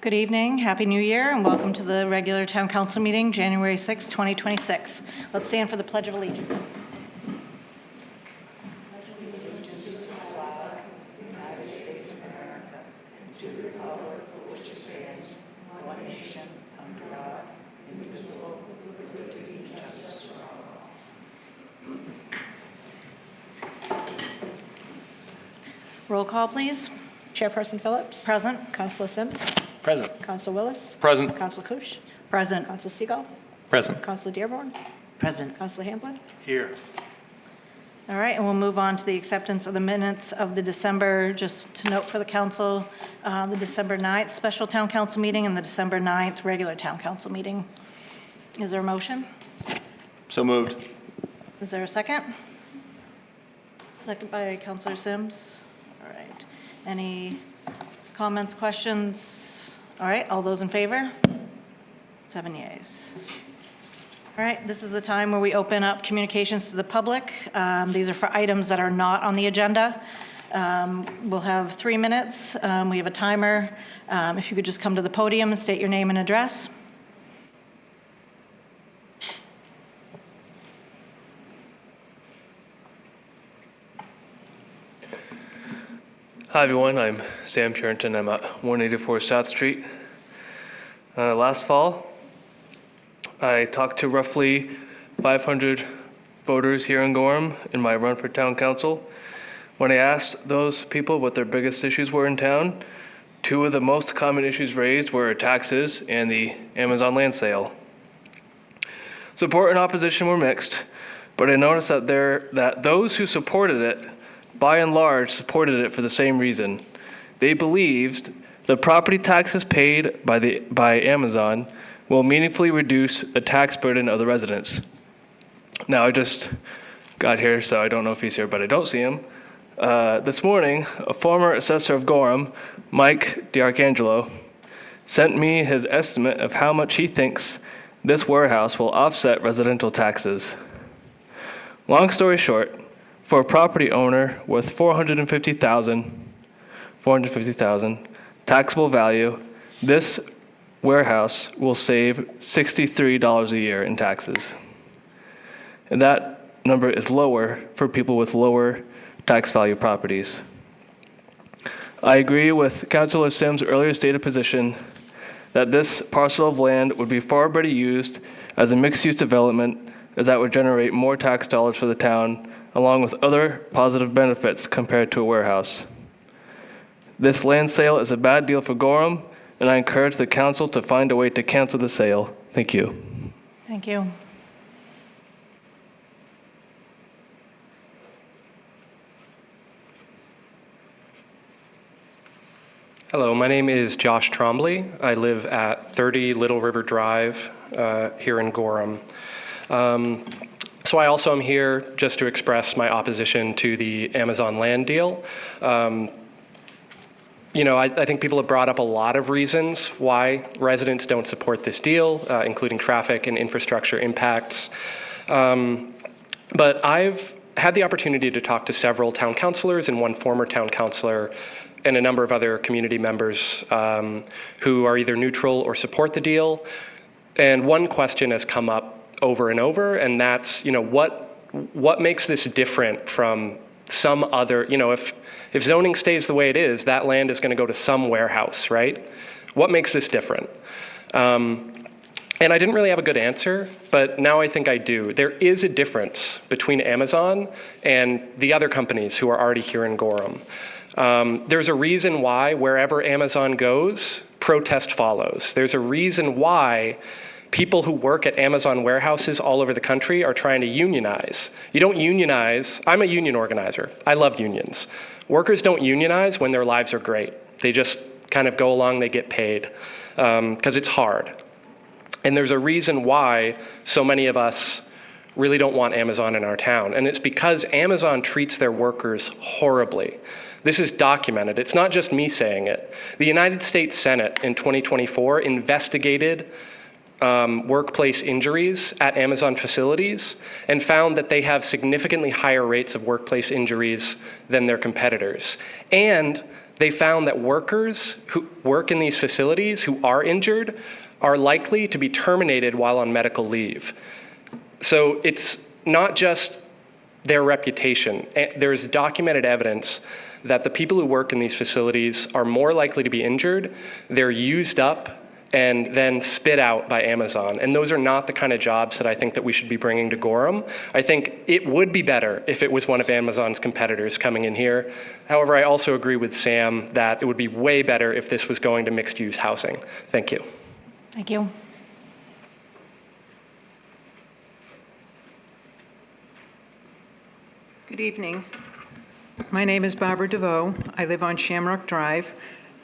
Good evening, Happy New Year, and welcome to the regular Town Council meeting, January 6, 2026. Let's stand for the Pledge of Allegiance. Roll call, please. Chairperson Phillips. Present. Councilor Sims. Present. Councilor Willis. Present. Councilor Kusch. Present. Councilor Seagull. Present. Councilor Dearborn. Present. Councilor Hamblin. Here. All right, and we'll move on to the acceptance of the minutes of the December, just to note for the council, the December 9th special Town Council meeting and the December 9th regular Town Council meeting. Is there a motion? So moved. Is there a second? Second by Councilor Sims. All right. Any comments, questions? All right, all those in favor? 7 yeas. All right, this is the time where we open up communications to the public. These are for items that are not on the agenda. We'll have 3 minutes. We have a timer. If you could just come to the podium and state your name and address. Hi everyone, I'm Sam Purinton. I'm at 184 South Street. Last fall, I talked to roughly 500 voters here in Gorham in my run for town council. When I asked those people what their biggest issues were in town, 2 of the most common issues raised were taxes and the Amazon land sale. Support and opposition were mixed, but I noticed that those who supported it by and large, supported it for the same reason. They believed the property taxes paid by Amazon will meaningfully reduce the tax burden of the residents. Now, I just got here, so I don't know if he's here, but I don't see him. This morning, a former assessor of Gorham, Mike DiArcangelo, sent me his estimate of how much he thinks this warehouse will offset residential taxes. Long story short, for a property owner with $450,000 taxable value, this warehouse will save $63 a year in taxes. And that number is lower for people with lower tax value properties. I agree with Councilor Sims' earlier stated position that this parcel of land would be far better used as a mixed-use development, as that would generate more tax dollars for the town, along with other positive benefits compared to a warehouse. This land sale is a bad deal for Gorham, and I encourage the council to find a way to cancel the sale. Thank you. Thank you. Hello, my name is Josh Trombley. I live at 30 Little River Drive here in Gorham. So I also am here just to express my opposition to the Amazon land deal. I think people have brought up a lot of reasons why residents don't support this deal, including traffic and infrastructure impacts. But I've had the opportunity to talk to several town councilors and one former town councilor and a number of other community members who are either neutral or support the deal. And one question has come up over and over, and that's, what makes this different from some other, if zoning stays the way it is, that land is going to go to some warehouse, right? What makes this different? And I didn't really have a good answer, but now I think I do. There is a difference between Amazon and the other companies who are already here in Gorham. There's a reason why wherever Amazon goes, protest follows. There's a reason why people who work at Amazon warehouses all over the country are trying to unionize. You don't unionize. I'm a union organizer. I love unions. Workers don't unionize when their lives are great. They just kind of go along, they get paid, because it's hard. And there's a reason why so many of us really don't want Amazon in our town, and it's because Amazon treats their workers horribly. This is documented. It's not just me saying it. The United States Senate in 2024 investigated workplace injuries at Amazon facilities and found that they have significantly higher rates of workplace injuries than their competitors. And they found that workers who work in these facilities who are injured are likely to be terminated while on medical leave. So it's not just their reputation. There's documented evidence that the people who work in these facilities are more likely to be injured, they're used up, and then spit out by Amazon. And those are not the kind of jobs that I think that we should be bringing to Gorham. I think it would be better if it was one of Amazon's competitors coming in here. However, I also agree with Sam that it would be way better if this was going to mixed-use housing. Thank you. Thank you. Good evening. My name is Barbara DeVoe. I live on Shamrock Drive.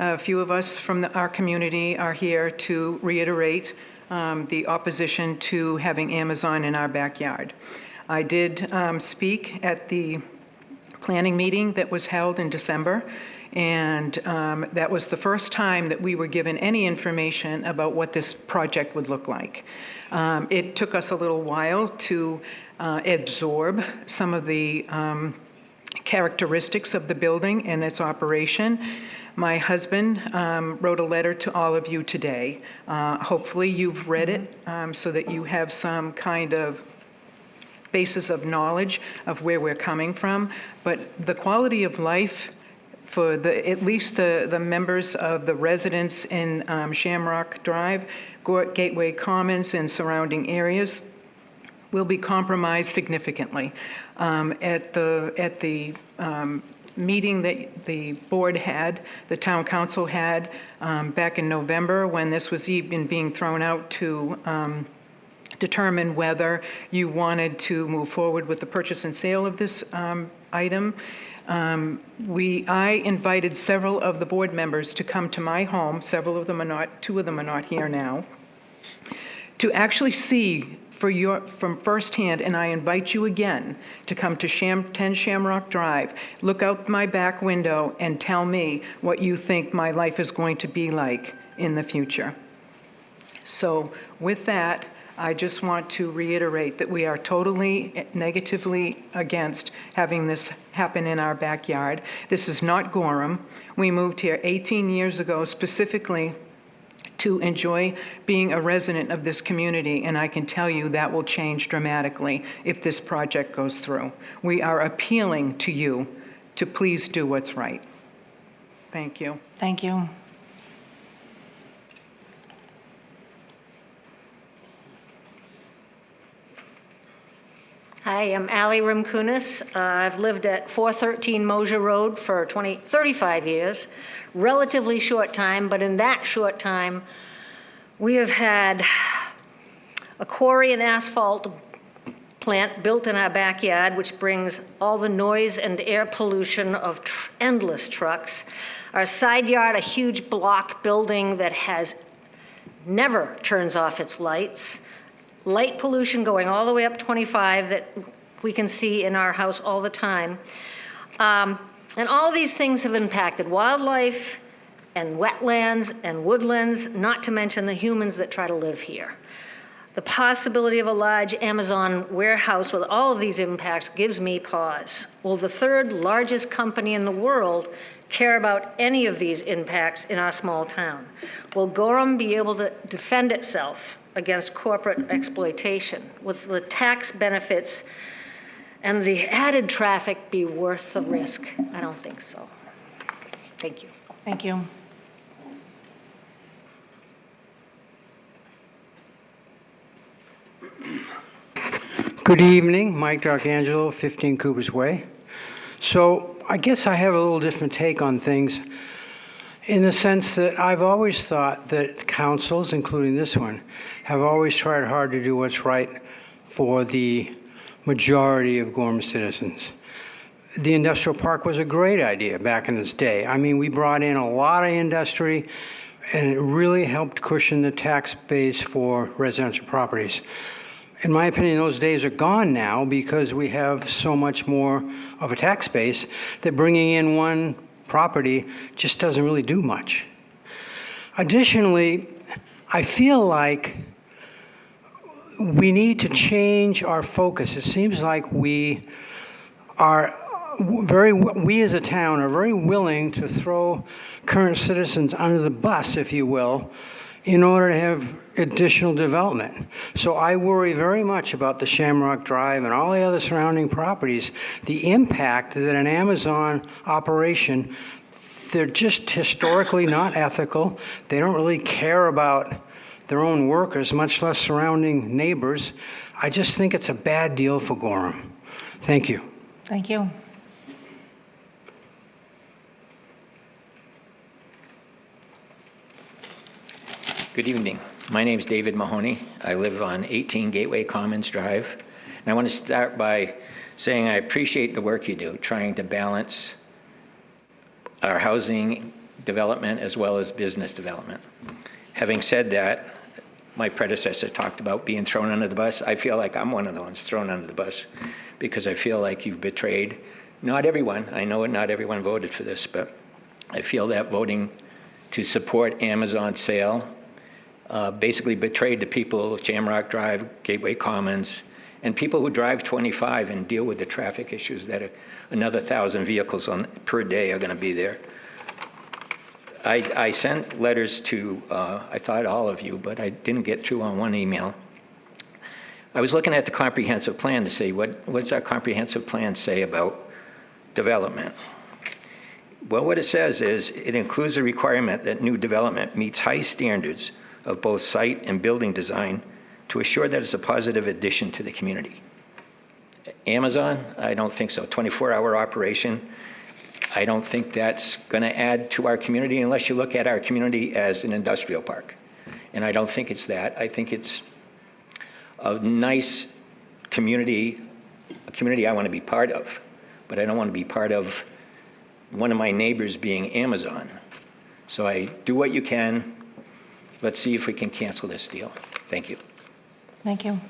A few of us from our community are here to reiterate the opposition to having Amazon in our backyard. I did speak at the planning meeting that was held in December, and that was the first time that we were given any information about what this project would look like. It took us a little while to absorb some of the characteristics of the building and its operation. My husband wrote a letter to all of you today. Hopefully you've read it so that you have some kind of basis of knowledge of where we're coming from. But the quality of life for at least the members of the residents in Shamrock Drive, Gateway Commons, and surrounding areas will be compromised significantly. At the meeting that the board had, the town council had back in November, when this was even being thrown out to determine whether you wanted to move forward with the purchase and sale of this item. I invited several of the board members to come to my home. Several of them are not, two of them are not here now, to actually see from firsthand, and I invite you again to come to 10 Shamrock Drive, look out my back window and tell me what you think my life is going to be like in the future. So with that, I just want to reiterate that we are totally negatively against having this happen in our backyard. This is not Gorham. We moved here 18 years ago specifically to enjoy being a resident of this community, and I can tell you that will change dramatically if this project goes through. We are appealing to you to please do what's right. Thank you. Thank you. Hi, I'm Allie Rimkunis. I've lived at 413 Mosier Road for 35 years. Relatively short time, but in that short time, we have had a quarry and asphalt plant built in our backyard, which brings all the noise and air pollution of endless trucks. Our side yard, a huge block building that never turns off its lights. Light pollution going all the way up 25 that we can see in our house all the time. And all these things have impacted wildlife and wetlands and woodlands, not to mention the humans that try to live here. The possibility of a large Amazon warehouse with all of these impacts gives me pause. Will the third largest company in the world care about any of these impacts in our small town? Will Gorham be able to defend itself against corporate exploitation? Will the tax benefits and the added traffic be worth the risk? I don't think so. Thank you. Thank you. Good evening, Mike D'Arcangelo, 15 Cooper's Way. So I guess I have a little different take on things in the sense that I've always thought that councils, including this one, have always tried hard to do what's right for the majority of Gorham citizens. The industrial park was a great idea back in its day. I mean, we brought in a lot of industry, and it really helped cushion the tax base for residential properties. In my opinion, those days are gone now because we have so much more of a tax base that bringing in one property just doesn't really do much. Additionally, I feel like we need to change our focus. It seems like we are we as a town are very willing to throw current citizens under the bus, if you will, in order to have additional development. So I worry very much about the Shamrock Drive and all the other surrounding properties, the impact that an Amazon operation, they're just historically not ethical. They don't really care about their own workers, much less surrounding neighbors. I just think it's a bad deal for Gorham. Thank you. Thank you. Good evening. My name is David Mahoney. I live on 18 Gateway Commons Drive. And I want to start by saying I appreciate the work you do, trying to balance our housing development as well as business development. Having said that, my predecessor talked about being thrown under the bus. I feel like I'm one of the ones thrown under the bus because I feel like you've betrayed, not everyone, I know not everyone voted for this, but I feel that voting to support Amazon's sale basically betrayed the people of Shamrock Drive, Gateway Commons, and people who drive 25 and deal with the traffic issues that another 1,000 vehicles per day are going to be there. I sent letters to, I thought all of you, but I didn't get through on one email. I was looking at the comprehensive plan to say, what's our comprehensive plan say about development? Well, what it says is it includes the requirement that new development meets high standards of both site and building design to assure that it's a positive addition to the community. Amazon, I don't think so. 24-hour operation, I don't think that's going to add to our community unless you look at our community as an industrial park. And I don't think it's that. I think it's a nice community, a community I want to be part of, but I don't want to be part of one of my neighbors being Amazon. So I do what you can. Let's see if we can cancel this deal. Thank you. Thank you.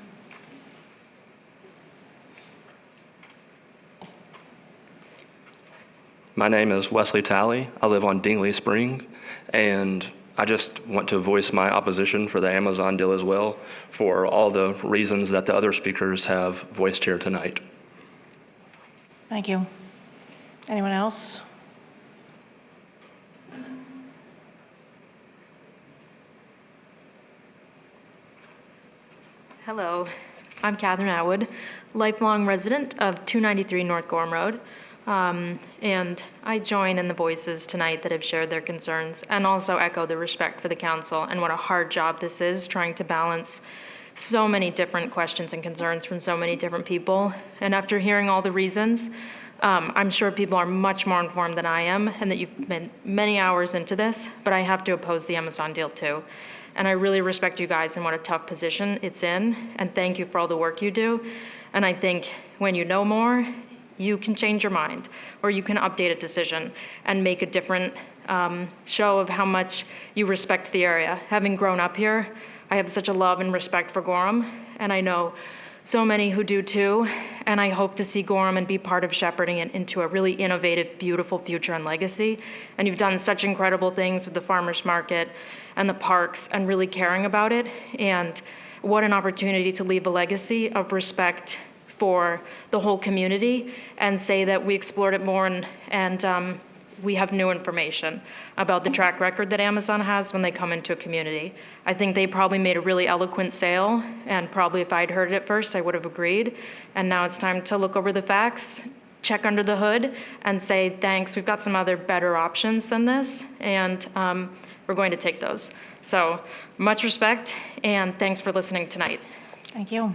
My name is Wesley Talley. I live on Dingley Spring, and I just want to voice my opposition for the Amazon deal as well, for all the reasons that the other speakers have voiced here tonight. Thank you. Anyone else? Hello, I'm Catherine Atwood, lifelong resident of 293 North Gorham Road. And I join in the voices tonight that have shared their concerns and also echo the respect for the council and what a hard job this is, trying to balance so many different questions and concerns from so many different people. And after hearing all the reasons, I'm sure people are much more informed than I am and that you've been many hours into this, but I have to oppose the Amazon deal too. And I really respect you guys and what a tough position it's in, and thank you for all the work you do. And I think when you know more, you can change your mind, or you can update a decision and make a different show of how much you respect the area. Having grown up here, I have such a love and respect for Gorham, and I know so many who do too, and I hope to see Gorham and be part of shepherding it into a really innovative, beautiful future and legacy. And you've done such incredible things with the farmers market and the parks and really caring about it. And what an opportunity to leave a legacy of respect for the whole community and say that we explored it more and we have new information about the track record that Amazon has when they come into a community. I think they probably made a really eloquent sale, and probably if I'd heard it at first, I would have agreed. And now it's time to look over the facts, check under the hood, and say, thanks, we've got some other better options than this, and we're going to take those. So much respect, and thanks for listening tonight. Thank you.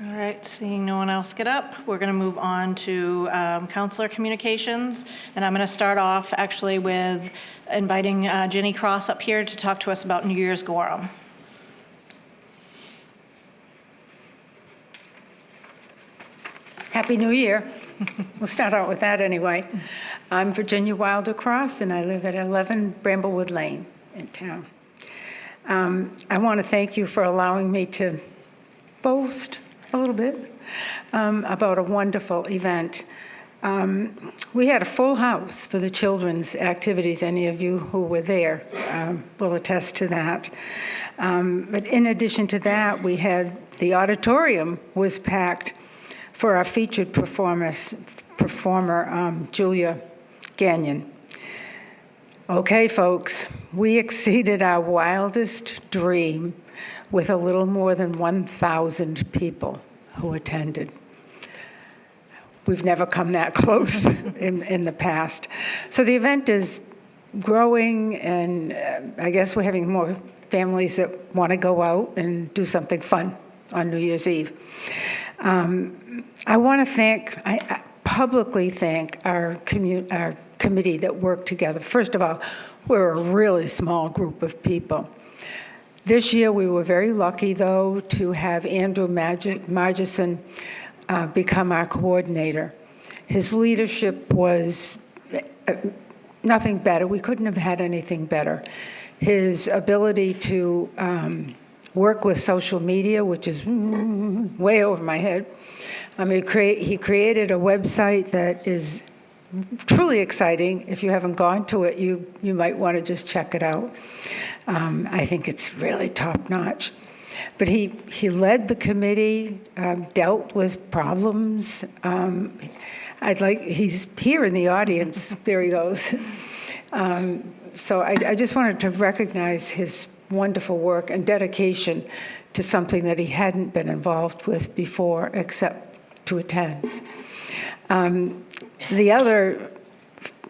All right, seeing no one else get up, we're going to move on to councilor communications. And I'm going to start off actually with inviting Ginny Cross up here to talk to us about New Year's Gorham. Happy New Year. We'll start out with that anyway. I'm Virginia Wilder Cross, and I live at 11 Bramblewood Lane in town. I want to thank you for allowing me to boast a little bit about a wonderful event. We had a full house for the children's activities. Any of you who were there will attest to that. But in addition to that, we had the auditorium was packed for our featured performer, Julia Gagnon. Okay, folks, we exceeded our wildest dream with a little more than 1,000 people who attended. We've never come that close in the past. So the event is growing, and I guess we're having more families that want to go out and do something fun on New Year's Eve. I want to I publicly thank our committee that worked together. First of all, we're a really small group of people. This year, we were very lucky, though, to have Andrew Margison become our coordinator. His leadership was nothing better. We couldn't have had anything better. His ability to work with social media, which is way over my head. He created a website that is truly exciting. If you haven't gone to it, you might want to just check it out. I think it's really top-notch. But he led the committee, dealt with problems. He's here in the audience. There he goes. So I just wanted to recognize his wonderful work and dedication to something that he hadn't been involved with before, except to attend. The other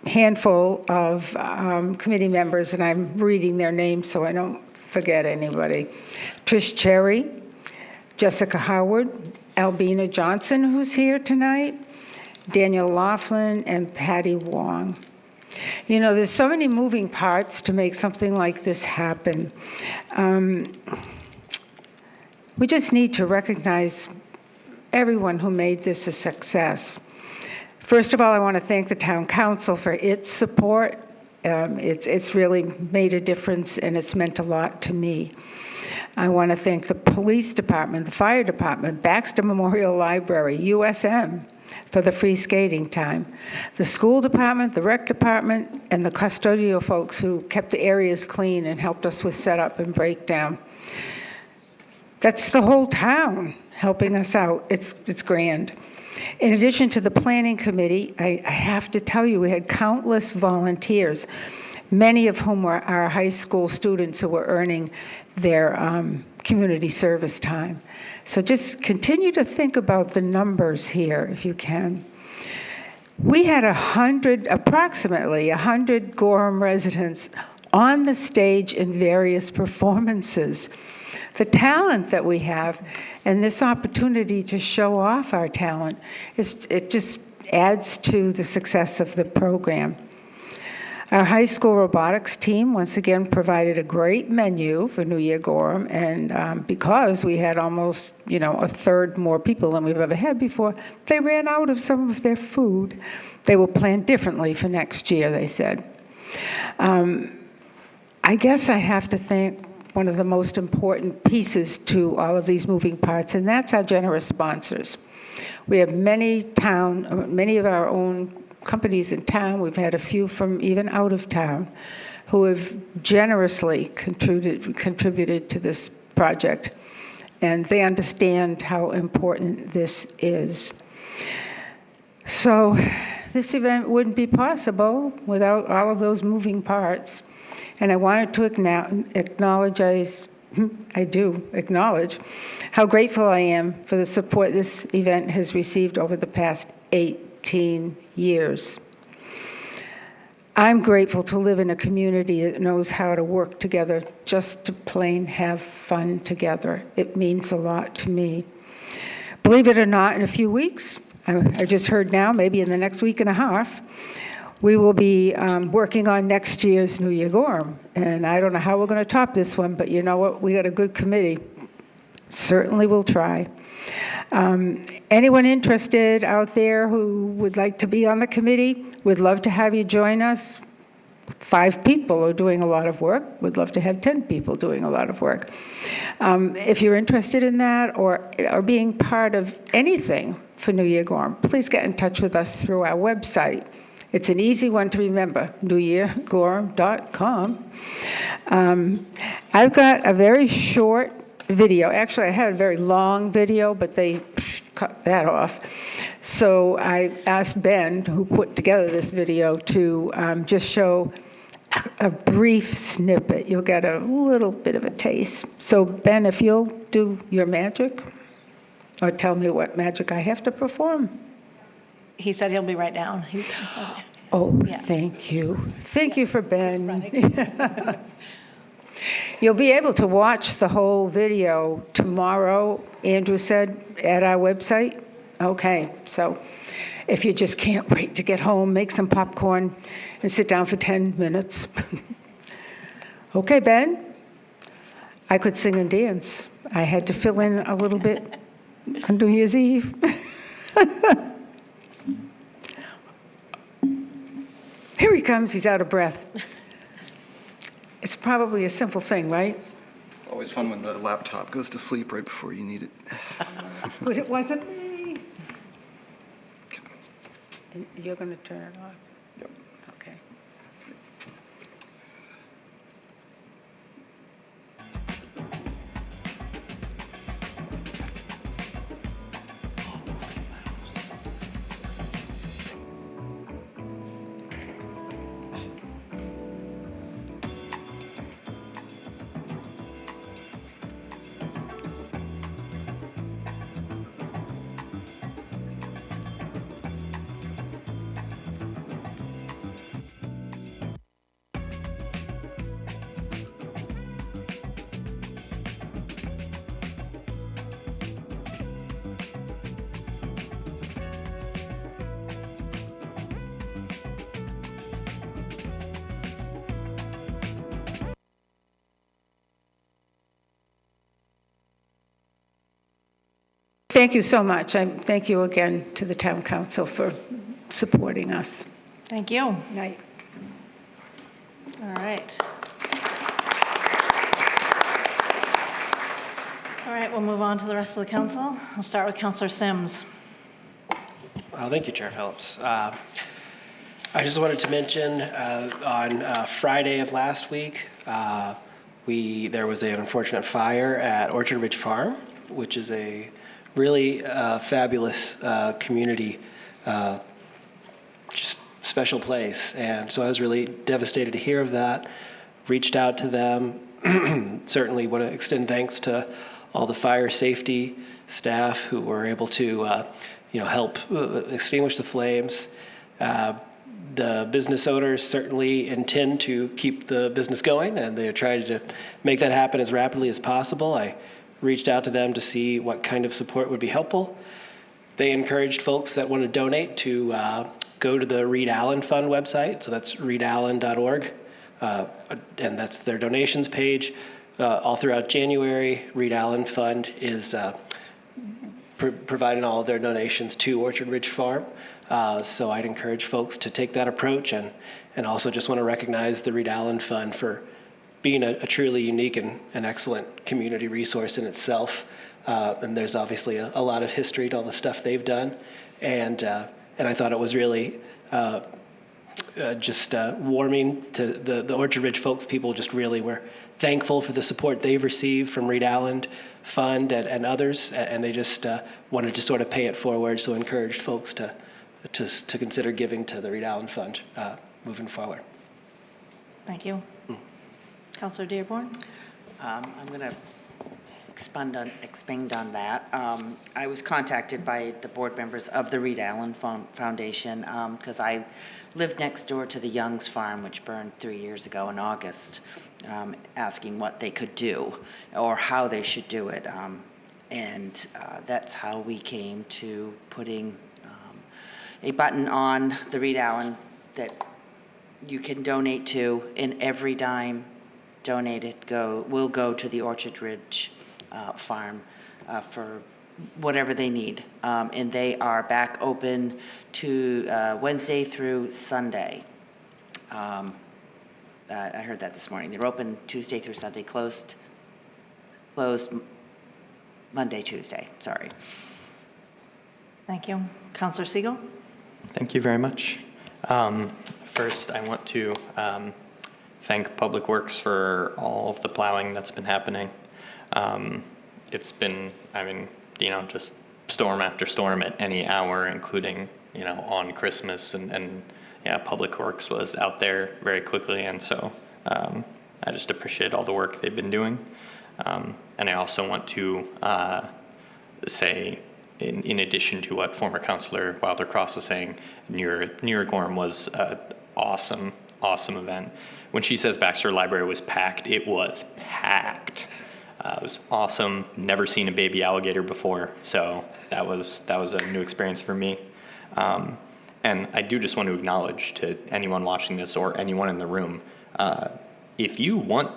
handful of committee members, and I'm reading their names so I don't forget anybody: Trish Cherry, Jessica Howard, Albina Johnson, who's here tonight, Daniel Laughlin, and Patty Wong. You know, there's so many moving parts to make something like this happen. We just need to recognize everyone who made this a success. First of all, I want to thank the town council for its support. It's really made a difference, and it's meant a lot to me. I want to thank the police department, the fire department, Baxter Memorial Library, USM for the free skating time, the school department, the rec department, and the custodial folks who kept the areas clean and helped us with setup and breakdown. That's the whole town helping us out. It's grand. In addition to the planning committee, I have to tell you, we had countless volunteers, many of whom were our high school students who were earning their community service time. So just continue to think about the numbers here, if you can. We had approximately 100 Gorham residents on the stage in various performances. The talent that we have and this opportunity to show off our talent, it just adds to the success of the program. Our high school robotics team once again provided a great menu for New Year Gorham, and because we had almost, a third more people than we've ever had before, they ran out of some of their food. They will plan differently for next year, they said. I guess I have to thank one of the most important pieces to all of these moving parts, and that's our generous sponsors. We have many of our own companies in town. We've had a few from even out of town who have generously contributed to this project, and they understand how important this is. So this event wouldn't be possible without all of those moving parts. And I wanted to acknowledge how grateful I am for the support this event has received over the past 18 years. I'm grateful to live in a community that knows how to work together just to plain have fun together. It means a lot to me. Believe it or not, in a few weeks, I just heard now, maybe in the next week and a half, we will be working on next year's New Year Gorham. And I don't know how we're going to top this one, but you know what? We got a good committee. Certainly will try. Anyone interested out there who would like to be on the committee, we'd love to have you join us. 5 people are doing a lot of work. We'd love to have 10 people doing a lot of work. If you're interested in that or being part of anything for New Year Gorham, please get in touch with us through our website. It's an easy one to remember, newyeargorham.com. I've got a very short video. Actually, I had a very long video, but they cut that off. So I asked Ben, who put together this video, to just show a brief snippet. You'll get a little bit of a taste. So Ben, if you'll do your magic, or tell me what magic I have to perform. He said he'll be right down. Oh, Yeah. thank you. Thank you for Ben. You'll be able to watch the whole video tomorrow, Andrew said, at our website. Okay, so if you just can't wait to get home, make some popcorn and sit down for 10 minutes. Okay, Ben? I could sing and dance. I had to fill in a little bit on New Year's Eve. Here he comes, he's out of breath. It's probably a simple thing, right? It's always fun when the laptop goes to sleep right before you need it. But it wasn't me. And you're going to turn it off? Yep. Okay. Thank you so much. Thank you again to the town council for supporting us. Thank you. Night. All right. All right, we'll move on to the rest of the council. We'll start with Councillor Sims. Thank you, Chair Phillips. I just wanted to mention on Friday of last week, there was an unfortunate fire at Orchard Ridge Farm, which is a really fabulous community, just special place. And so I was really devastated to hear of that. Reached out to them. Certainly want to extend thanks to all the fire safety staff who were able to help extinguish the flames. The business owners certainly intend to keep the business going, and they're trying to make that happen as rapidly as possible. I reached out to them to see what kind of support would be helpful. They encouraged folks that want to donate to go to the Reed Allen Fund website, so that's reedallen.org, and that's their donations page. All throughout January, Reed Allen Fund is providing all of their donations to Orchard Ridge Farm. So I'd encourage folks to take that approach, and also just want to recognize the Reed Allen Fund for being a truly unique and excellent community resource in itself. And there's obviously a lot of history to all the stuff they've done. And I thought it was really just warming to the Orchard Ridge folks. People just really were thankful for the support they've received from Reed Allen Fund and others, and they just wanted to sort of pay it forward, so encouraged folks to consider giving to the Reed Allen Fund moving forward. Thank you. Councillor Dearborn? I'm going to expand on that. I was contacted by the board members of the Reed Allen Foundation because I lived next door to the Young's Farm, which burned 3 years ago in August, asking what they could do or how they should do it. And that's how we came to putting a button on the Reed Allen that you can donate to, and every dime donated will go to the Orchard Ridge Farm for whatever they need. And they are back open to Wednesday through Sunday. I heard that this morning. They're open Tuesday through Sunday, closed Monday, Tuesday. Sorry. Thank you. Councillor Siegel? Thank you very much. First, I want to thank Public Works for all of the plowing that's been happening. It's been, just storm after storm at any hour, including, on Christmas, and yeah, Public Works was out there very quickly, and so I just appreciate all the work they've been doing. And I also want to say, in addition to what former Councillor Wilder Cross was saying, New Year Gorham was an awesome event. When she says Baxter Library was packed, it was packed. It was awesome. Never seen a baby alligator before, so that was a new experience for me. And I do just want to acknowledge to anyone watching this or anyone in the room, if you want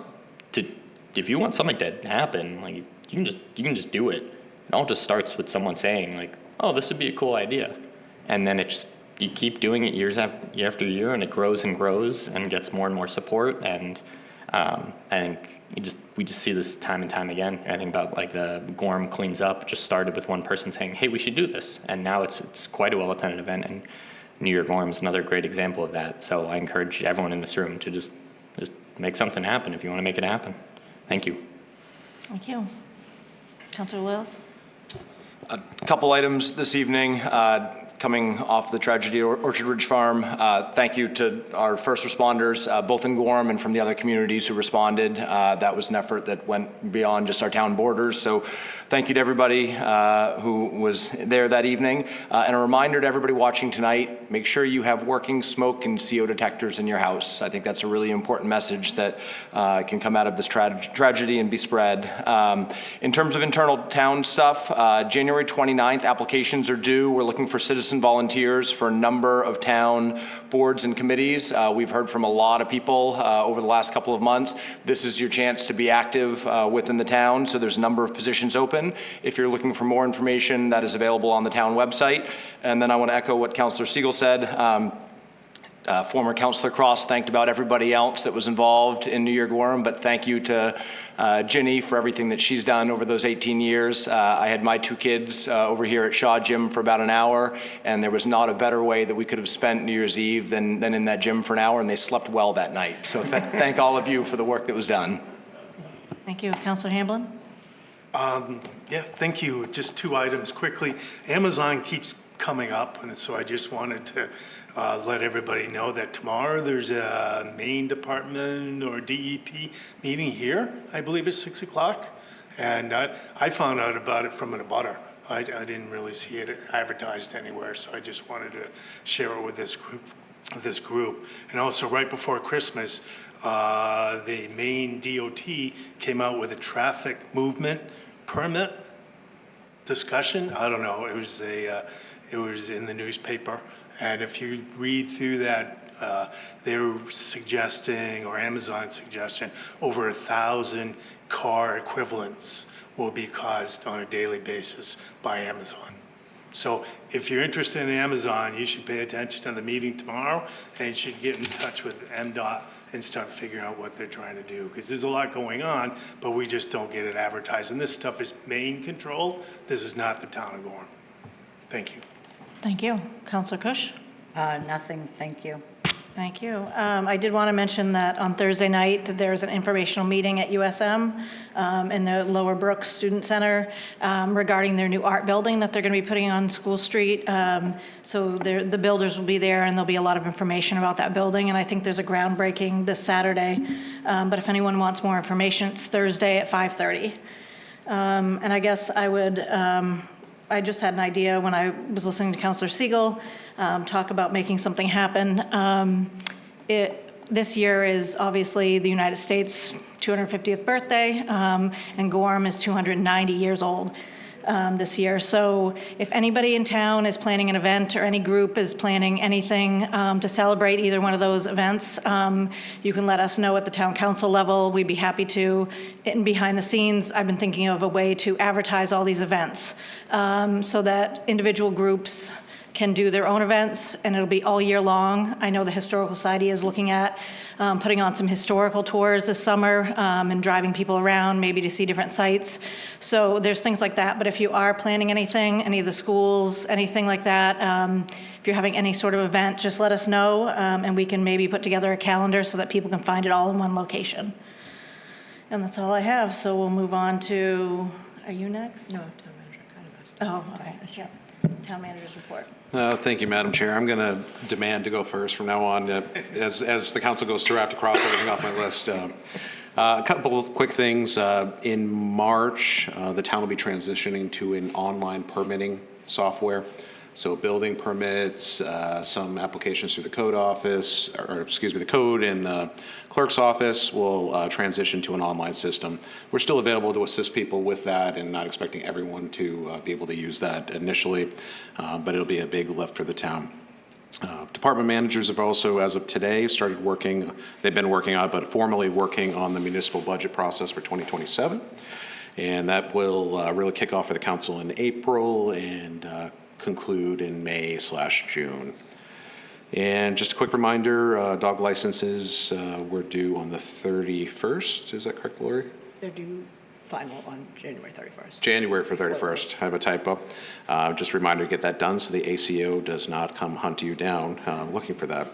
something to happen, like you can just do it. It all just starts with someone saying like, "Oh, this would be a cool idea," and then you keep doing it year after year, and it grows and grows and gets more and more support. And I think we just see this time and time again. I think about like the Gorham Cleans Up just started with one person saying, "Hey, we should do this," and now it's quite a well-attended event. And New Year Gorham is another great example of that. So I encourage everyone in this room to just make something happen if you want to make it happen. Thank you. Thank you. Councillor Wills? A couple items this evening. Coming off the tragedy at Orchard Ridge Farm, thank you to our first responders, both in Gorham and from the other communities who responded. That was an effort that went beyond just our town borders. So thank you to everybody who was there that evening. And a reminder to everybody watching tonight, make sure you have working smoke and CO detectors in your house. I think that's a really important message that can come out of this tragedy and be spread. In terms of internal town stuff, January 29th, applications are due. We're looking for citizen volunteers for a number of town boards and committees. We've heard from a lot of people over the last couple of months. This is your chance to be active within the town, so there's a number of positions open. If you're looking for more information, that is available on the town website. And then I want to echo what Councillor Siegel said. Former Councillor Cross thanked about everybody else that was involved in New Year Gorham, but thank you to Ginny for everything that she's done over those 18 years. I had my two kids over here at Shaw Gym for about an hour, and there was not a better way that we could have spent New Year's Eve than in that gym for an hour, and they slept well that night. So thank all of you for the work that was done. Thank you. Councillor Hamblin? Yeah, thank you. Just two items quickly. Amazon keeps coming up, and so I just wanted to let everybody know that tomorrow there's a Maine Department or DEP meeting here. I believe it's 6 o'clock, and I found out about it from an abutter. I didn't really see it advertised anywhere, so I just wanted to share it with this group. And also, right before Christmas, the Maine DOT came out with a traffic movement permit discussion. I don't know. It was in the newspaper. And if you read through that, they're suggesting, or Amazon suggesting, over 1,000 car equivalents will be caused on a daily basis by Amazon. So if you're interested in Amazon, you should pay attention to the meeting tomorrow, and you should get in touch with MDOT and start figuring out what they're trying to do. Because there's a lot going on, but we just don't get it advertised. And this stuff is Maine controlled. This is not the town of Gorham. Thank you. Thank you. Councillor Kush? Nothing, thank you. Thank you. I did want to mention that on Thursday night, there's an informational meeting at USM in the Lower Brooks Student Center regarding their new art building that they're going to be putting on School Street. So the builders will be there, and there'll be a lot of information about that building. And I think there's a groundbreaking this Saturday. But if anyone wants more information, it's Thursday at 5:30. And I guess I just had an idea when I was listening to Councillor Siegel talk about making something happen. This year is obviously the United States' 250th birthday, and Gorham is 290 years old this year. So if anybody in town is planning an event, or any group is planning anything to celebrate either one of those events, you can let us know at the town council level. We'd be happy to. And behind the scenes, I've been thinking of a way to advertise all these events so that individual groups can do their own events, and it'll be all year long. I know the Historical Society is looking at putting on some historical tours this summer and driving people around, maybe to see different sites. So there's things like that. But if you are planning anything, any of the schools, anything like that, if you're having any sort of event, just let us know, and we can maybe put together a calendar so that people can find it all in one location. And that's all I have. So we'll move on to, are you next? No, town manager kind of asked. Oh, okay, yeah. Town manager's report. Thank you, Madam Chair. I'm going to demand to go first from now on. As the council goes through, I have to cross everything off my list. A couple of quick things. In March, the town will be transitioning to an online permitting software. So building permits, some applications through the code office, the code in the clerk's office will transition to an online system. We're still available to assist people with that and not expecting everyone to be able to use that initially, but it'll be a big lift for the town. Department managers have also, as of today, started working, they've been working on, but formally working on the municipal budget process for 2027. And that will really kick off for the council in April and conclude in May/June. And just a quick reminder, dog licenses were due on the 31st. Is that correct, Lori? They're due final on January 31st. January for 31st. I have a typo. Just a reminder to get that done so the ACO does not come hunt you down looking for that.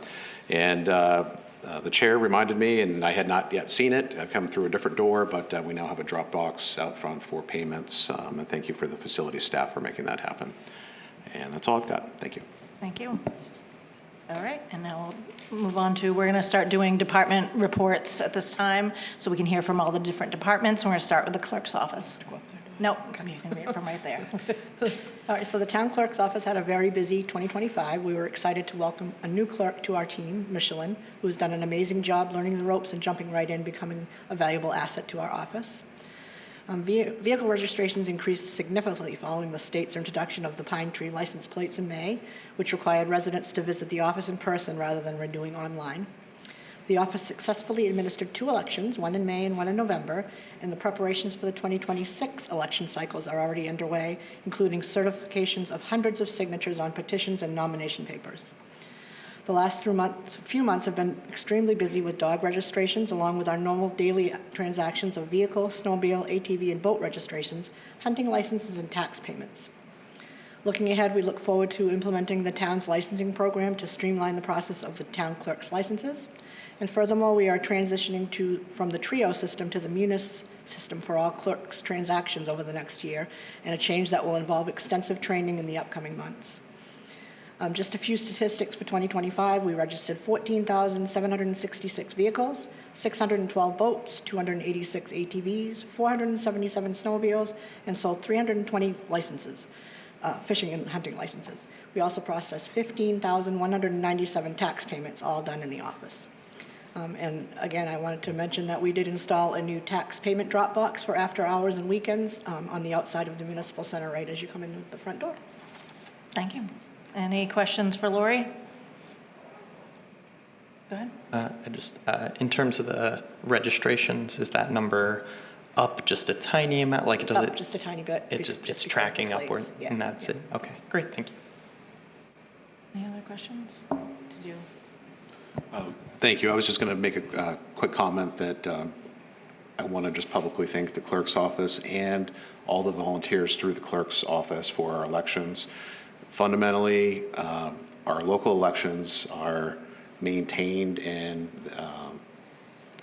And the chair reminded me, and I had not yet seen it, come through a different door, but we now have a drop box out front for payments. And thank you for the facility staff for making that happen. And that's all I've got. Thank you. Thank you. All right, and now we'll move on to, we're going to start doing department reports at this time, so we can hear from all the different departments. We're going to start with the clerk's office. No, you can read it from right there. All right, so the town clerk's office had a very busy 2025. We were excited to welcome a new clerk to our team, Michelin, who's done an amazing job learning the ropes and jumping right in, becoming a valuable asset to our office. Vehicle registrations increased significantly following the state's introduction of the Pine Tree license plates in May, which required residents to visit the office in person rather than renewing online. The office successfully administered 2 elections, one in May and one in November, and the preparations for the 2026 election cycles are already underway, including certifications of hundreds of signatures on petitions and nomination papers. The last few months have been extremely busy with dog registrations, along with our normal daily transactions of vehicle, snowmobile, ATV, and boat registrations, hunting licenses, and tax payments. Looking ahead, we look forward to implementing the town's licensing program to streamline the process of the town clerk's licenses. And furthermore, we are transitioning from the TRIO system to the Munis system for all clerks' transactions over the next year, and a change that will involve extensive training in the upcoming months. Just a few statistics for 2025. We registered 14,766 vehicles, 612 boats, 286 ATVs, 477 snowmobiles, and sold 320 licenses, fishing and hunting licenses. We also processed 15,197 tax payments, all done in the office. And again, I wanted to mention that we did install a new tax payment drop box for after hours and weekends on the outside of the municipal center right as you come in the front door. Thank you. Any questions for Lori? Go ahead. In terms of the registrations, is that number up just a tiny amount? Like, does it? Just a tiny bit. It's tracking upward, yeah, and that's it. Okay, great. Thank you. Any other questions? Did you? Thank you. I was just going to make a quick comment that I want to just publicly thank the clerk's office and all the volunteers through the clerk's office for our elections. Fundamentally, our local elections are maintained and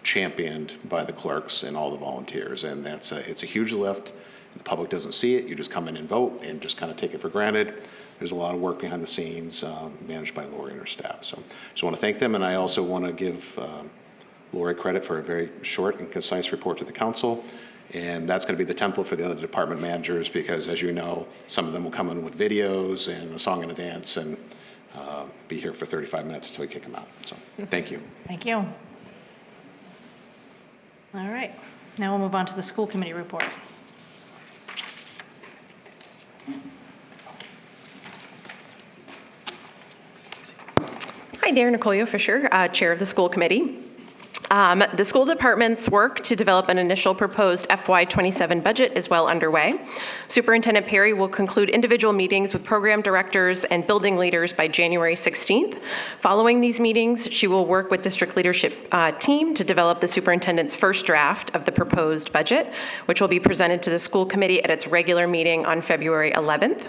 championed by the clerks and all the volunteers, and it's a huge lift. The public doesn't see it. You just come in and vote and just kind of take it for granted. There's a lot of work behind the scenes managed by Lori and her staff. So I just want to thank them, and I also want to give Lori credit for a very short and concise report to the council. And that's going to be the template for the other department managers because, as you know, some of them will come in with videos and a song and a dance and be here for 35 minutes until we kick them out. So thank you. Thank you. All right. Now we'll move on to the school committee report. Hi, Darren Nicolio Fisher, Chair of the School Committee. The school department's work to develop an initial proposed FY27 budget is well underway. Superintendent Perry will conclude individual meetings with program directors and building leaders by January 16th. Following these meetings, she will work with district leadership team to develop the superintendent's first draft of the proposed budget, which will be presented to the school committee at its regular meeting on February 11th.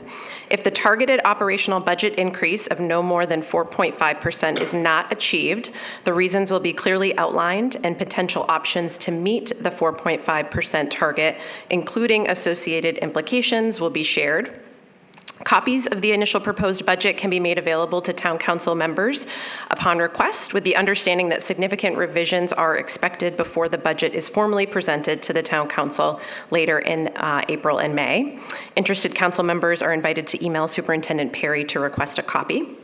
If the targeted operational budget increase of no more than 4.5% is not achieved, the reasons will be clearly outlined and potential options to meet the 4.5% target, including associated implications, will be shared. Copies of the initial proposed budget can be made available to Town Council members upon request, with the understanding that significant revisions are expected before the budget is formally presented to the Town Council later in April and May. Interested council members are invited to email Superintendent Perry to request a copy.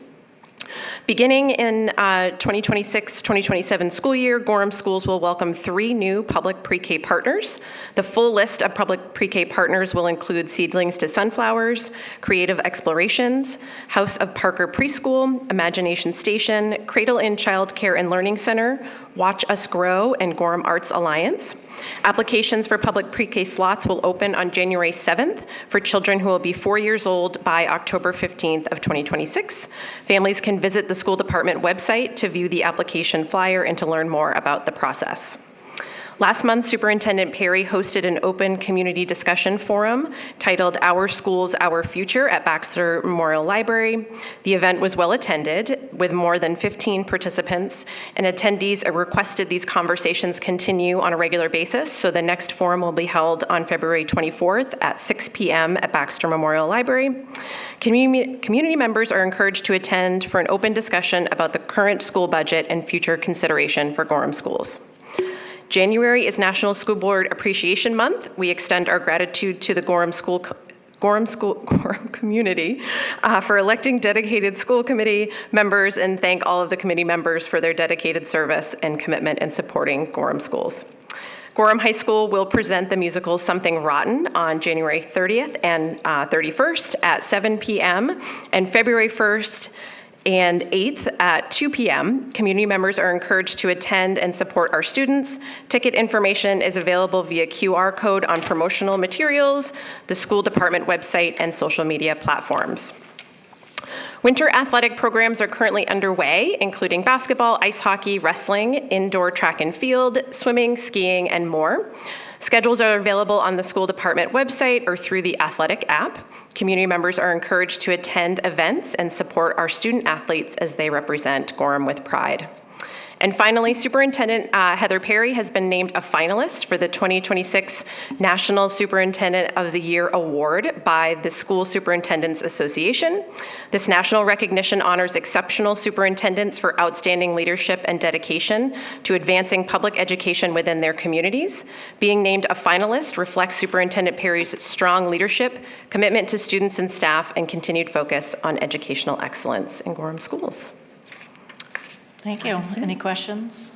Beginning in 2026-2027 school year, Gorham Schools will welcome 3 new public pre-K partners. The full list of public pre-K partners will include Seedlings to Sunflowers, Creative Explorations, House of Parker Preschool, Imagination Station, Cradle Inn Child Care and Learning Center, Watch Us Grow, and Gorham Arts Alliance. Applications for public pre-K slots will open on January 7th for children who will be 4 years old by October 15th of 2026. Families can visit the school department website to view the application flyer and to learn more about the process. Last month, Superintendent Perry hosted an open community discussion forum titled Our Schools, Our Future at Baxter Memorial Library. The event was well attended with more than 15 participants, and attendees requested these conversations continue on a regular basis. So the next forum will be held on February 24th at 6 p.m. at Baxter Memorial Library. Community members are encouraged to attend for an open discussion about the current school budget and future consideration for Gorham schools. January is National School Board Appreciation Month. We extend our gratitude to the Gorham community for electing dedicated school committee members, and thank all of the committee members for their dedicated service and commitment in supporting Gorham schools. Gorham High School will present the musical Something Rotten on January 30th and 31st at 7 p.m. and February 1st and 8th at 2 p.m. Community members are encouraged to attend and support our students. Ticket information is available via QR code on promotional materials, the school department website, and social media platforms. Winter athletic programs are currently underway, including basketball, ice hockey, wrestling, indoor track and field, swimming, skiing, and more. Schedules are available on the school department website or through the athletic app. Community members are encouraged to attend events and support our student athletes as they represent Gorham with pride. And finally, Superintendent Heather Perry has been named a finalist for the 2026 National Superintendent of the Year Award by the School Superintendents Association. This national recognition honors exceptional superintendents for outstanding leadership and dedication to advancing public education within their communities. Being named a finalist reflects Superintendent Perry's strong leadership, commitment to students and staff, and continued focus on educational excellence in Gorham schools. Thank you. Any questions?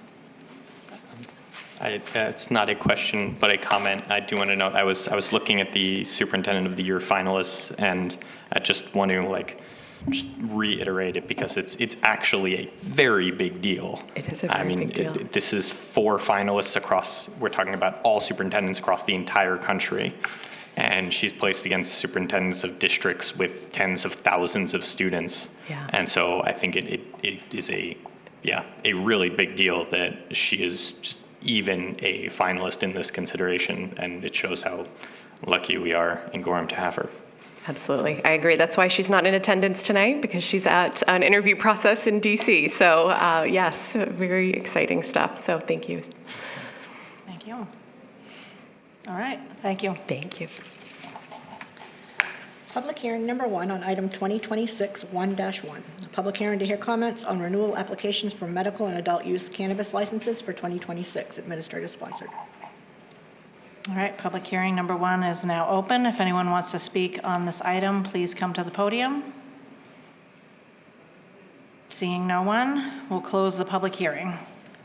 It's not a question, but a comment. I do want to note, I was looking at the Superintendent of the Year finalists, and I just want to just reiterate it because it's actually a very big deal. It is a very big deal. This is 4 finalists across, we're talking about all superintendents across the entire country. And she's placed against superintendents of districts with tens of thousands of students. Yeah. And so I think it is a really big deal that she is just even a finalist in this consideration, and it shows how lucky we are in Gorham to have her. Absolutely. I agree. That's why she's not in attendance tonight, because she's at an interview process in DC. So yes, very exciting stuff. So thank you. Thank you. All right. Thank you. Thank you. Public hearing number 1 on item 2026-1-1. Public hearing to hear comments on renewal applications for medical and adult use cannabis licenses for 2026. Administrator sponsored. All right. Public hearing number 1 is now open. If anyone wants to speak on this item, please come to the podium. Seeing no one, we'll close the public hearing.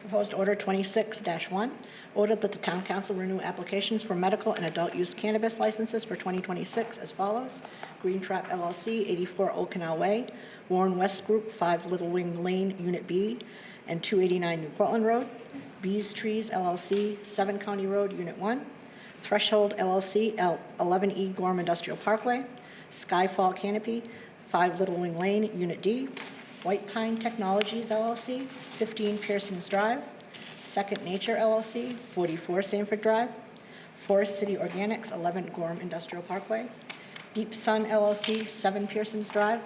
Proposed order 26-1, order that the Town Council renew applications for medical and adult use cannabis licenses for 2026 as follows. Green Trap LLC, 84 Old Canal Way, Warren West Group, 5 Little Wing Lane, Unit B, and 289 New Portland Road. Bees Trees LLC, 7 County Road, Unit 1. Threshold LLC, 11E Gorham Industrial Parkway. Skyfall Canopy, 5 Little Wing Lane, Unit D. White Pine Technologies LLC, 15 Pearsons Drive. Second Nature LLC, 44 Sanford Drive. Forest City Organics, 11 Gorham Industrial Parkway. Deep Sun LLC, 7 Pearsons Drive.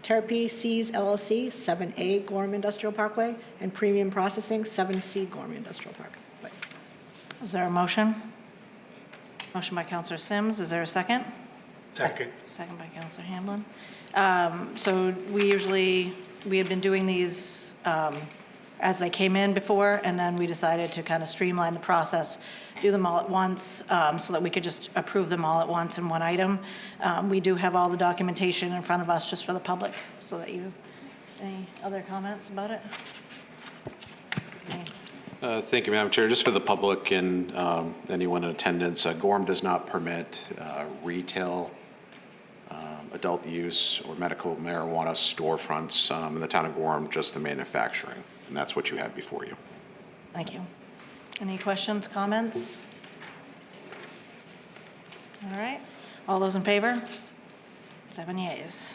Therapy Seas LLC, 7A Gorham Industrial Parkway. And Premium Processing, 7C Gorham Industrial Parkway. Is there a motion? Motion by Councilor Sims. Is there a second? Second. Second by Counselor Hamblin. So we had been doing these as they came in before, and then we decided to kind of streamline the process, do them all at once, so that we could just approve them all at once in one item. We do have all the documentation in front of us just for the public, so that any other comments about it? Thank you, Madam Chair. Just for the public and anyone in attendance, Gorham does not permit retail, adult use, or medical marijuana storefronts in the town of Gorham, just the manufacturing. And that's what you have before you. Thank you. Any questions, comments? All right. All those in favor? 7 yeas.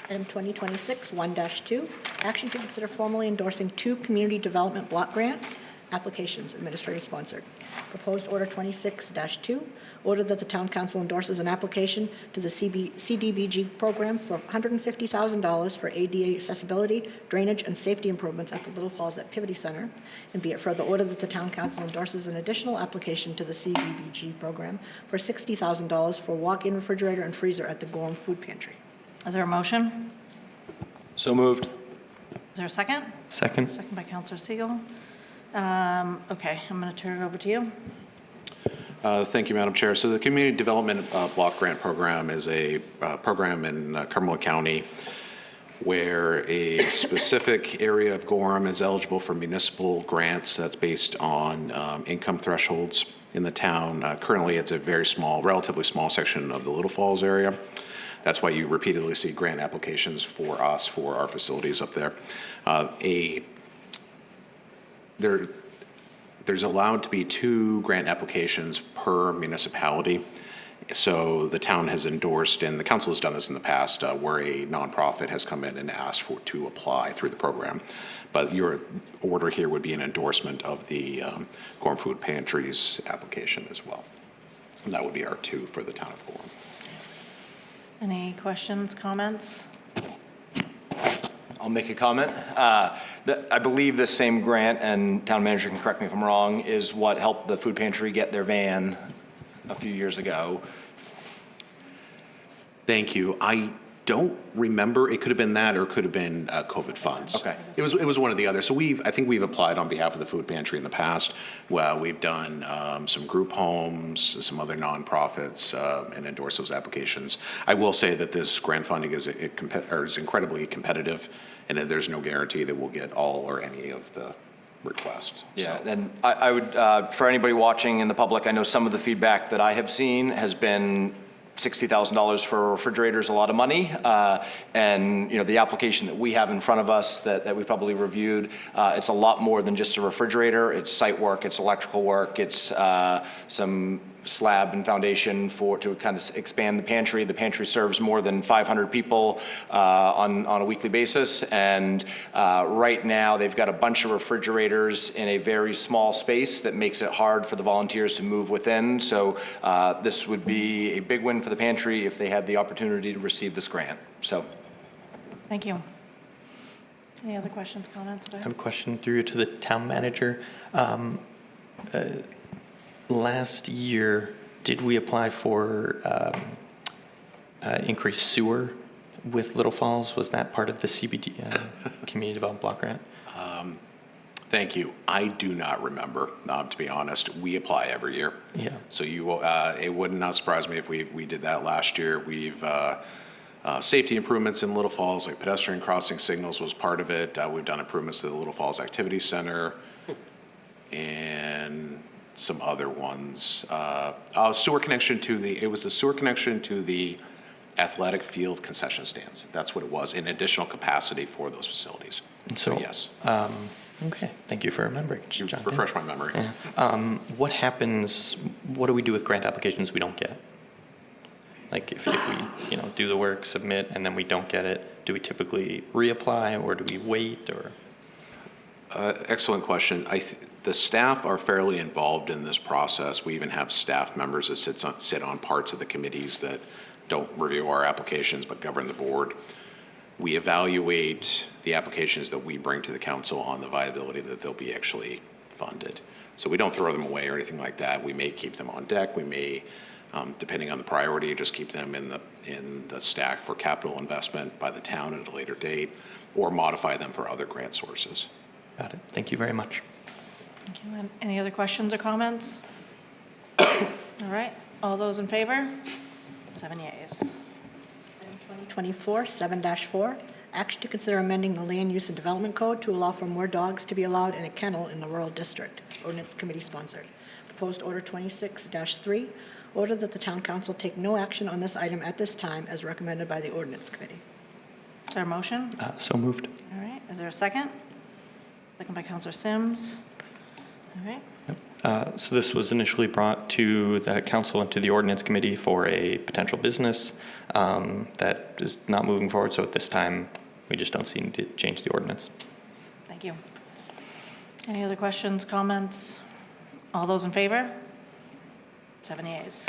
Item 2026-1-2, action to consider formally endorsing 2 community development block grants, applications, administrator sponsored. Proposed order 26-2, order that the town council endorses an application to the CDBG program for $150,000 for ADA accessibility, drainage, and safety improvements at the Little Falls Activity Center. And be it further ordered that the town council endorses an additional application to the CDBG program for $60,000 for walk-in refrigerator and freezer at the Gorham Food Pantry. Is there a motion? So moved. Is there a second? Second. Second by Counselor Siegel. Okay, I'm going to turn it over to you. Thank you, Madam Chair. So the Community Development Block Grant Program is a program in Cumberland County where a specific area of Gorham is eligible for municipal grants that's based on income thresholds in the town. Currently, it's a very small, relatively small section of the Little Falls area. That's why you repeatedly see grant applications for us, for our facilities up there. There's allowed to be 2 grant applications per municipality. So the town has endorsed, and the council has done this in the past, where a nonprofit has come in and asked to apply through the program. But your order here would be an endorsement of the Gorham Food Pantry's application as well. And that would be our 2 for the town of Gorham. Any questions, comments? I'll make a comment. I believe this same grant, and town manager can correct me if I'm wrong, is what helped the food pantry get their van a few years ago. Thank you. I don't remember. It could have been that, or it could have been COVID funds. Okay. It was one or the other. So I think we've applied on behalf of the food pantry in the past. Well, we've done some group homes, some other nonprofits, and endorse those applications. I will say that this grant funding is incredibly competitive, and that there's no guarantee that we'll get all or any of the requests. Yeah, and I would, for anybody watching in the public, I know some of the feedback that I have seen has been $60,000 for a refrigerator is a lot of money, and the application that we have in front of us that we probably reviewed, it's a lot more than just a refrigerator. It's site work, it's electrical work, it's some slab and foundation to kind of expand the pantry. The pantry serves more than 500 people on a weekly basis, and right now they've got a bunch of refrigerators in a very small space that makes it hard for the volunteers to move within. So this would be a big win for the pantry if they had the opportunity to receive this grant. So, thank you. Any other questions, comments? I have a question through to the town manager. Last year, did we apply for increased sewer with Little Falls? Was that part of the CBD Community Development Block Grant? Thank you. I do not remember, to be honest. We apply every year. Yeah. So it would not surprise me if we did that last year. We've safety improvements in Little Falls, like pedestrian crossing signals was part of it. We've done improvements to the Little Falls Activity Center and some other ones. Sewer connection it was the sewer connection to the athletic field concession stands. That's what it was, in additional capacity for those facilities. So yes. Okay, thank you for remembering. You refresh my memory. Yeah. What do we do with grant applications we don't get? Like if we do the work, submit, and then we don't get it, do we typically reapply, or do we wait, or? Excellent question. The staff are fairly involved in this process. We even have staff members that sit on parts of the committees that don't review our applications but govern the board. We evaluate the applications that we bring to the council on the viability that they'll be actually funded. So we don't throw them away or anything like that. We may keep them on deck. We may Depending on the priority, just keep them in the stack for capital investment by the town at a later date, or modify them for other grant sources. Got it. Thank you very much. Thank you. And any other questions or comments? All right, all those in favor? 7 yeas. Item 2024, 7-4, action to consider amending the Land Use and Development Code to allow for more dogs to be allowed in a kennel in the rural district. Ordinance Committee sponsored. Proposed Order 26-3, order that the Town Council take no action on this item at this time as recommended by the Ordinance Committee. Is there a motion? So moved. All right, is there a second? Second by Counselor Sims. All right, So this was initially brought to the council and to the ordinance committee for a potential business that is not moving forward. So at this time, we just don't see need to change the ordinance. thank you. Any other questions, comments? All those in favor? 7 yeas.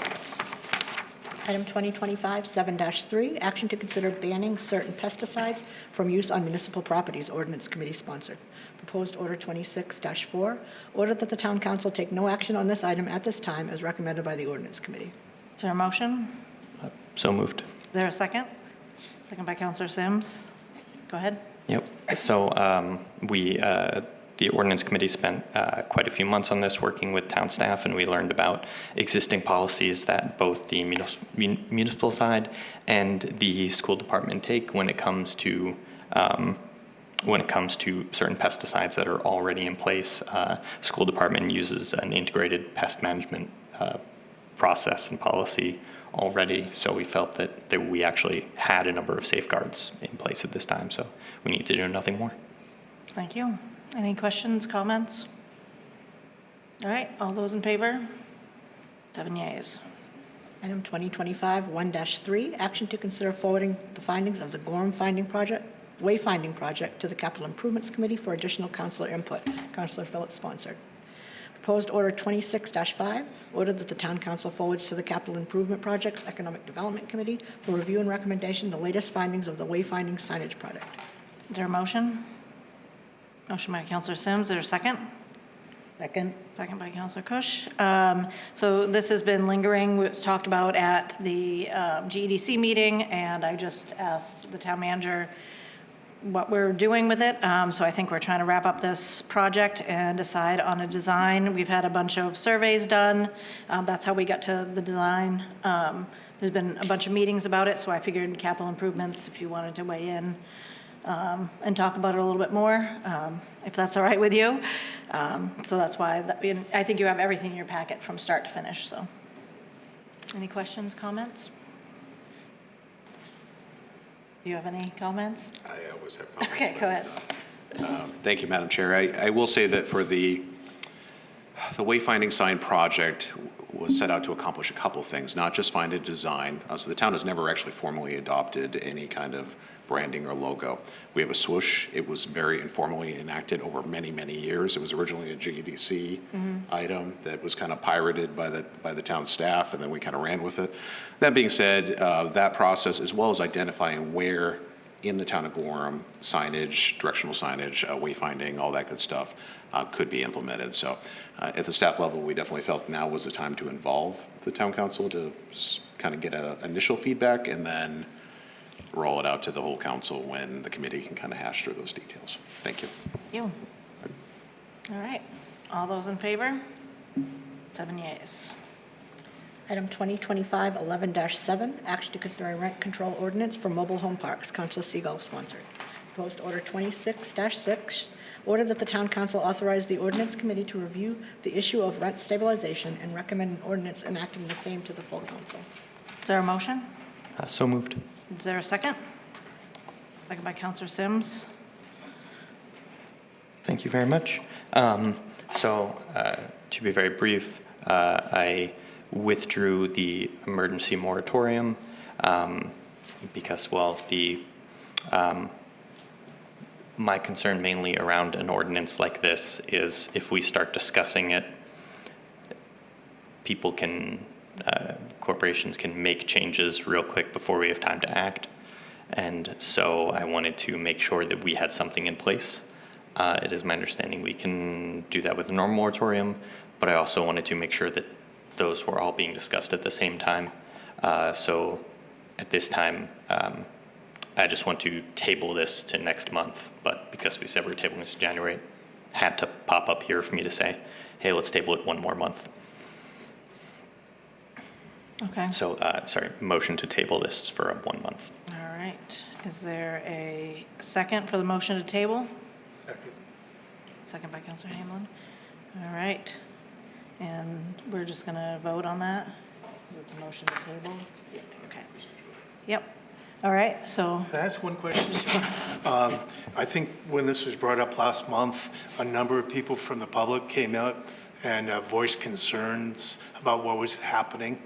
Item 2025, 7-3, action to consider banning certain pesticides from use on municipal properties. Ordinance Committee sponsored. Proposed Order 26-4, order that the Town Council take no action on this item at this time as recommended by the Ordinance Committee. Is there a motion? So moved. Is there a second? Second by Counselor Sims. Go ahead. Yep. So the ordinance committee spent quite a few months on this working with town staff, and we learned about existing policies that both the municipal side and the school department take when it comes to certain pesticides that are already in place. School department uses an integrated pest management process and policy already, so we felt that we actually had a number of safeguards in place at this time, so we need to do nothing more. Thank you. Any questions, comments? All right, all those in favor? 7 yeas. Item 2025, 1-3, action to consider forwarding the findings of the Gorham Wayfinding Project to the Capital Improvements Committee for additional councilor input. Councilor Phillips sponsored. Proposed Order 26-5, order that the Town Council forwards to the Capital Improvement Project's Economic Development Committee for review and recommendation the latest findings of the Wayfinding Signage Project. Is there a motion? Motion by Counselor Sims. Is there a second? Second. Second by Counselor Kush. So this has been lingering. It was talked about at the GEDC meeting, and I just asked the town manager what we're doing with it. So I think we're trying to wrap up this project and decide on a design. We've had a bunch of surveys done. That's how we got to the design. There's been a bunch of meetings about it, so I figured capital improvements, if you wanted to weigh in and talk about it a little bit more, if that's all right with you. So that's why, I think you have everything in your packet from start to finish, so. Any questions, comments? Do you have any comments? I always have comments. Okay, go ahead. Thank you, Madam Chair. I will say that for the Wayfinding Sign project was set out to accomplish a couple things, not just find a design. So the town has never actually formally adopted any kind of branding or logo. We have a swoosh. It was very informally enacted over many, many years. It was originally a GEDC item that was kind of pirated by the town staff, and then we kind of ran with it. That being said, that process, as well as identifying where in the town of Gorham signage, directional signage, wayfinding, all that good stuff could be implemented. So at the staff level, we definitely felt now was the time to involve the town council to kind of get initial feedback and then roll it out to the whole council when the committee can kind of hash through those details. Thank you. Thank you. All right, all those in favor? 7 yeas. Item 2025, 11-7, action to consider a rent control ordinance for mobile home parks. Councilor Seagull sponsored. Proposed Order 26-6, order that the Town Council authorize the Ordinance Committee to review the issue of rent stabilization and recommend an ordinance enacting the same to the full council. Is there a motion? So moved. Is there a second? Second by Counselor Sims. Thank you very much. To be very brief, I withdrew the emergency moratorium because, well, my concern mainly around an ordinance like this is if we start discussing it, people can, corporations can make changes real quick before we have time to act. And so I wanted to make sure that we had something in place. It is my understanding we can do that with a normal moratorium, but I also wanted to make sure that those were all being discussed at the same time. So at this time, I just want to table this to next month, but because we said we were tabling this to January, it had to pop up here for me to say, hey, let's table it one more month. Okay. So, sorry, motion to table this for 1 month. All right. Is there a second for the motion to table? Second. Second by Counselor Hamlin. All right. And we're just going to vote on that? Because it's a motion to table? Yeah, okay. Yep. All right, so. Can I ask one question? I think when this was brought up last month, a number of people from the public came out and voiced concerns about what was happening.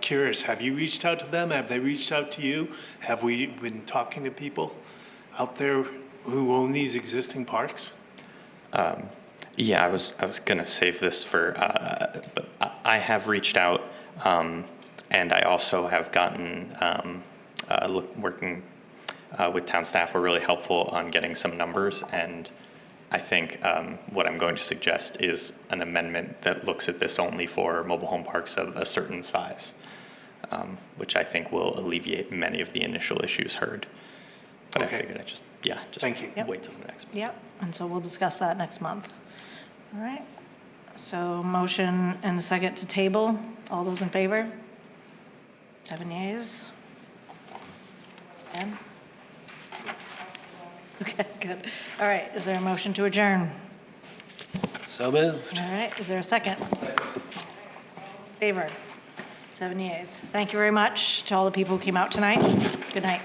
Curious, have you reached out to them? Have they reached out to you? Have we been talking to people out there who own these existing parks? Yeah, I was gonna save this for, but I have reached out, and I also have gotten, working with town staff were really helpful on getting some numbers, and I think what I'm going to suggest is an amendment that looks at this only for mobile home parks of a certain size, which I think will alleviate many of the initial issues heard. But Okay. I figured just Thank you. wait till the next month. Yep, and so we'll discuss that next month. All right, so motion and a second to table. All those in favor? 7 yeas. 10? Okay, good. All right, is there a motion to adjourn? So moved. All right, is there a second? Favor? 7 yeas. Thank you very much to all the people who came out tonight. Good night.